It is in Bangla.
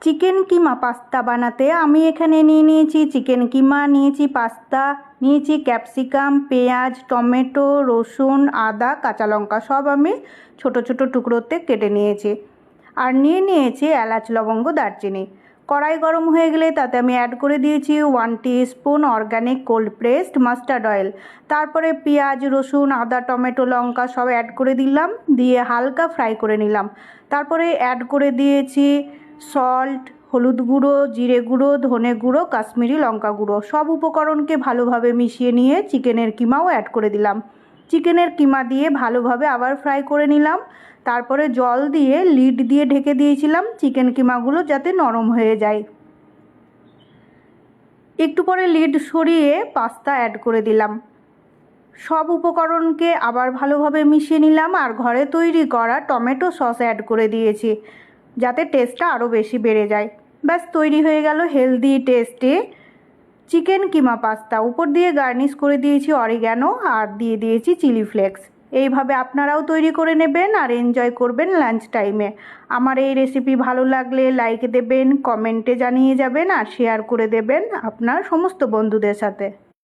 চিকেন কিমা পাস্তা বানাতে আমি এখানে নিয়েছি চিকেন কিমা, নিয়েছি পাস্তা, নিয়েছি ক্যাপসিকাম, পেঁয়াজ, টমেটো, রসুন, আদা, কাঁচা লঙ্কা সব আমি ছোট ছোট টুকরোতে কেটে নিয়েছি। আর নিয়েছি এলাচ, লবঙ্গ, দারচিনি। কড়াই গরম হয়ে গেলে তাতে আমি অ্যাড করে দিয়েছি 1 teaspoon organic cold pressed mustard oil. তারপরে পেঁয়াজ, রসুন, আদা, টমেটো, লঙ্কা সব অ্যাড করে দিলাম, দিয়ে হালকা ফ্রাই করে নিলাম। তারপরে অ্যাড করে দিয়েছি সল্ট, হলুদ গুঁড়ো, জিরে গুঁড়ো, ধনে গুঁড়ো, কাশ্মীরি লঙ্কা গুঁড়ো। সব উপকরণকে ভালোভাবে মিশিয়ে নিয়ে চিকেনের কিমাও অ্যাড করে দিলাম। চিকেনের কিমা দিয়ে ভালোভাবে আবার ফ্রাই করে নিলাম। তারপরে জল দিয়ে লিড দিয়ে ঢেকে দিয়েছিলাম চিকেন কিমাগুলো যাতে নরম হয়ে যায়। একটু পরে লিড সরিয়ে পাস্তা অ্যাড করে দিলাম। সব উপকরণকে আবার ভালোভাবে মিশিয়ে নিলাম আর ঘরে তৈরি করা টমেটো সস অ্যাড করে দিয়েছি যাতে টেস্টটা আরও বেশি বেড়ে যায়। ব্যাস তৈরি হয়ে গেল হেলদি টেস্টে চিকেন কিমা পাস্তা। উপর দিয়ে গার্নিশ করে দিয়েছি অরিগ্যানো আর দিয়ে দিয়েছি চিলি ফ্লেক্স। এইভাবে আপনারাও তৈরি করে নেবেন আর এনজয় করবেন লাঞ্চ টাইমে। আমার এই রেসিপি ভালো লাগলে লাইক দেবেন, কমেন্টে জানিয়ে যাবেন আর শেয়ার করে দেবেন আপনার সমস্ত বন্ধুদের সাথে।